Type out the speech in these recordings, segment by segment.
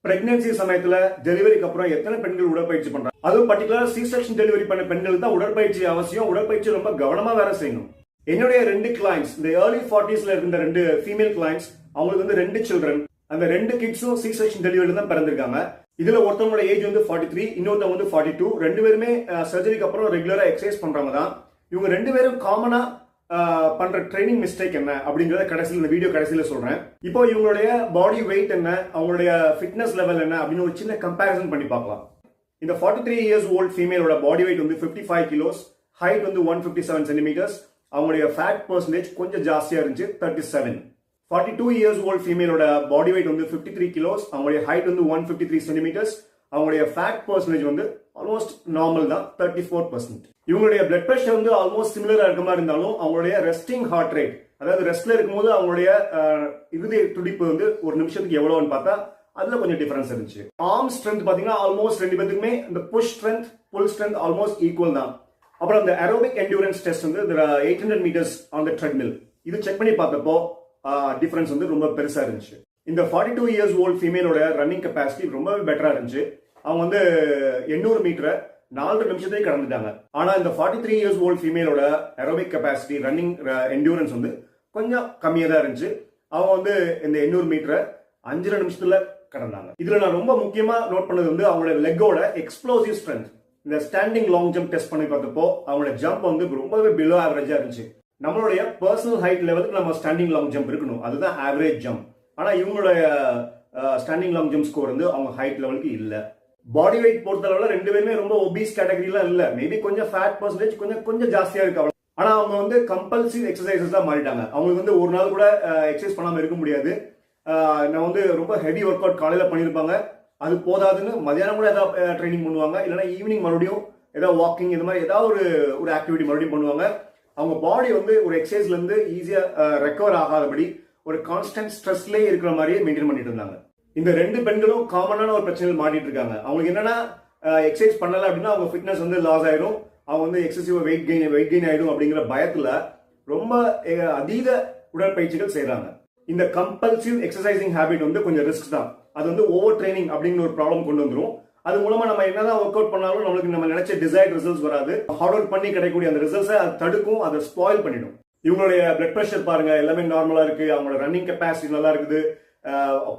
Pregnancy சமயத்துல டெலிவரிக்கு அப்புறம் எத்தனை பெண்கள் உடற்பயிற்சி பண்றாங்க? அதுவும் பர்டிகுலர் சி செக்ஷன் டெலிவரி பண்ண பெண்களுக்கு தான் உடற்பயிற்சி அவசியம். உடற்பயிற்சி ரொம்ப கவனமா வேற செய்யணும். என்னுடைய 2 கிளைண்ட்ஸ், இந்த ஏர்லி 40ஸ்ல இருந்த 2 ஃபீமேல் கிளைண்ட்ஸ், அவங்களுக்கு வந்து 2 சில்ட்ரன். அந்த 2 கிட்ஸும் சி செக்ஷன் டெலிவரியில தான் பிறந்திருக்காங்க. இதுல ஒருத்தவங்களோட ஏஜ் வந்து 43, இன்னொருத்தவங்க வந்து 42. 2 பேருமே சர்ஜரிக்கு அப்புறம் ரெகுலரா எக்ஸசைஸ் பண்றவங்க தான். இவங்க 2 பேரும் காமனா பண்ற ட்ரைனிங் மிஸ்டேக் என்ன அப்படிங்கறத கடைசியில் இந்த வீடியோ கடைசியில சொல்றேன். இப்போ இவங்களுடைய பாடி வெயிட் என்ன, அவங்களுடைய ஃபிட்னஸ் லெவல் என்ன அப்படின்னு ஒரு சின்ன கம்பேரிசன் பண்ணி பார்க்கலாம். இந்த 43 இயர்ஸ் ஓல்ட் ஃபீமேலோட பாடி வெயிட் வந்து 55 கிலோஸ், ஹைட் வந்து 157 சென்டிமீட்டர்ஸ், அவங்களுடைய ஃபேட் பர்சன்டேஜ் கொஞ்சம் ஜாஸ்தியா இருந்துச்சு 37. 42 இயர்ஸ் ஓல்ட் ஃபீமேலோட பாடி வெயிட் வந்து 53 கிலோஸ், அவங்களுடைய ஹைட் வந்து 153 சென்டிமீட்டர்ஸ், அவங்களுடைய ஃபேட் பர்சன்டேஜ் வந்து ஆல்மோஸ்ட் நார்மல் தான் 34%. இவங்களுடைய பிளட் பிரஷர் வந்து ஆல்மோஸ்ட் சிமிலரா இருக்க மாதிரி இருந்தாலும் அவங்களுடைய ரெஸ்டிங் ஹார்ட் ரேட், அதாவது ரெஸ்ட்ல இருக்கும்போது அவங்களுடைய இருதய துடிப்பு வந்து ஒரு நிமிஷத்துக்கு எவ்வளவுன்னு பார்த்தா அதுல கொஞ்சம் டிஃபரன்ஸ் இருந்துச்சு. ஆர்ம் ஸ்ட்ரென்த் பாத்தீங்கன்னா ஆல்மோஸ்ட் 2 பேருக்குமே இந்த புஷ் ஸ்ட்ரென்த் புல் ஸ்ட்ரென்த் ஆல்மோஸ்ட் ஈக்குவல் தான். அப்புறம் இந்த ஏரோபிக் என்டியூரன்ஸ் டெஸ்ட் வந்து 800 மீட்டர்ஸ் ஆன் த ட்ரெட்மில், இது செக் பண்ணி பார்த்தப்போ டிஃபரன்ஸ் வந்து ரொம்ப பெருசா இருந்துச்சு. இந்த 42 இயர்ஸ் ஓல்ட் ஃபீமேலோட ரன்னிங் கெப்பாசிட்டி ரொம்பவே பெட்டரா இருந்துச்சு. அவங்க வந்து 800 மீட்டரை 4 நிமிஷத்தையும் கடந்துட்டாங்க. ஆனா இந்த 43 இயர்ஸ் ஓல்ட் ஃபீமேலோட ஏரோபிக் கெப்பாசிட்டி ரன்னிங் என்டியூரன்ஸ் வந்து கொஞ்சம் கம்மியா தான் இருந்துச்சு. அவங்க வந்து இந்த 800 மீட்டரை 5 நிமிஷத்துல கடந்தாங்க. இதுல நான் ரொம்ப முக்கியமா நோட் பண்ணது வந்து அவங்களோட லெக்கோட எக்ஸ்ப்ளோசிவ் ஸ்ட்ரென்த். இந்த ஸ்டாண்டிங் லாங் ஜம்ப் டெஸ்ட் பண்ணி பார்த்தப்போ அவங்களோட ஜம்ப் வந்து ரொம்பவே பிலோ ஆவரேஜா இருந்துச்சு. நம்மளுடைய பர்சனல் ஹைட் லெவலுக்கு நம்ம ஸ்டாண்டிங் லாங் ஜம்ப் இருக்கணும், அதுதான் ஆவரேஜ் ஜம்ப். ஆனா இவங்களுடைய ஸ்டாண்டிங் லாங் ஜம்ப் ஸ்கோர் வந்து அவங்க ஹைட் லெவலுக்கு இல்ல. பாடி வெயிட் பொறுத்தளவுல 2 பேருமே ரொம்ப ஒபீஸ் கேட்டகரிலாம் இல்ல, மேபி கொஞ்சம் ஃபேட் பர்சன்டேஜ் கொஞ்சம் ஜாஸ்தியா இருக்கு. ஆனா அவங்க வந்து கம்பல்சிவ் எக்ஸசைசஸ் தான் மாறிட்டாங்க. அவங்களுக்கு வந்து ஒரு நாள் கூட எக்ஸசைஸ் பண்ணாம இருக்க முடியாது. நான் வந்து ரொம்ப ஹெவி ஒர்க் அவுட் காலையில பண்ணிருப்பாங்க, அது போதாதுன்னு மதியானம் கூட ஏதாவது ட்ரைனிங் பண்ணுவாங்க, இல்லைன்னா ஈவினிங் மறுபடியும் ஏதாவது வாக்கிங் இந்த மாதிரி ஏதாவது ஒரு ஆக்டிவிட்டி மறுபடியும் பண்ணுவாங்க. அவங்க பாடி வந்து ஒரு எக்ஸசைஸ்ல இருந்து ஈஸியா ரெக்கவர் ஆகாதபடி ஒரு கான்ஸ்டன்ட் ஸ்ட்ரெஸ்லயே இருக்கிற மாதிரியே மெயின்டைன் பண்ணிட்டு இருந்தாங்க. இந்த 2 பெண்களும் காமனான ஒரு பிரச்சனையில் மாட்டிட்டு இருக்காங்க. அவங்களுக்கு என்னன்னா எக்ஸசைஸ் பண்ணல அப்படின்னா அவங்க ஃபிட்னஸ் வந்து லாஸ் ஆயிடும், அவங்க வந்து எக்ஸசிவ் வெயிட் கெயின் ஆயிடும் அப்படிங்கிற பயத்துல ரொம்ப அதீத உடற்பயிற்சிகள் செய்யறாங்க. இந்த கம்பல்சிவ் எக்ஸசைசிங் ஹேபிட் வந்து கொஞ்சம் ரிஸ்க் தான். அது வந்து ஓவர் ட்ரைனிங் அப்படிங்கிற ஒரு ப்ராப்ளம் கொண்டு வந்துடும். அது மூலமா நம்ம என்னதான் ஒர்க் அவுட் பண்ணாலும் நம்மளுக்கு நம்ம நினைச்ச டிசைர்ட் ரிசல்ட்ஸ் வராது. ஹார்ட் ஒர்க் பண்ணி கிடைக்கக்கூடிய அந்த ரிசல்ட்ஸை அது தடுக்கும், அதை ஸ்பாயில் பண்ணிடும். இவங்களுடைய பிளட் பிரஷர் பாருங்க எல்லாமே நார்மலா இருக்கு, அவங்களோட ரன்னிங் கெப்பாசிட்டி நல்லா இருக்குது,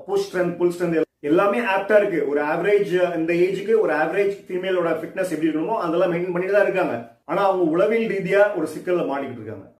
புஷ் ஸ்ட்ரென்த் புல் ஸ்ட்ரென்த் எல்லாமே ஆப்டா இருக்கு. ஒரு ஆவரேஜ் இந்த ஏஜுக்கு ஒரு ஆவரேஜ் ஃபீமேலோட ஃபிட்னஸ் எப்படி இருக்கணுமோ அதெல்லாம் மெயின்டைன் பண்ணிட்டு தான் இருக்காங்க. ஆனா அவங்க உளவியல் ரீதியா ஒரு சிக்கல்ல மாட்டிக்கிட்டு இருக்காங்க.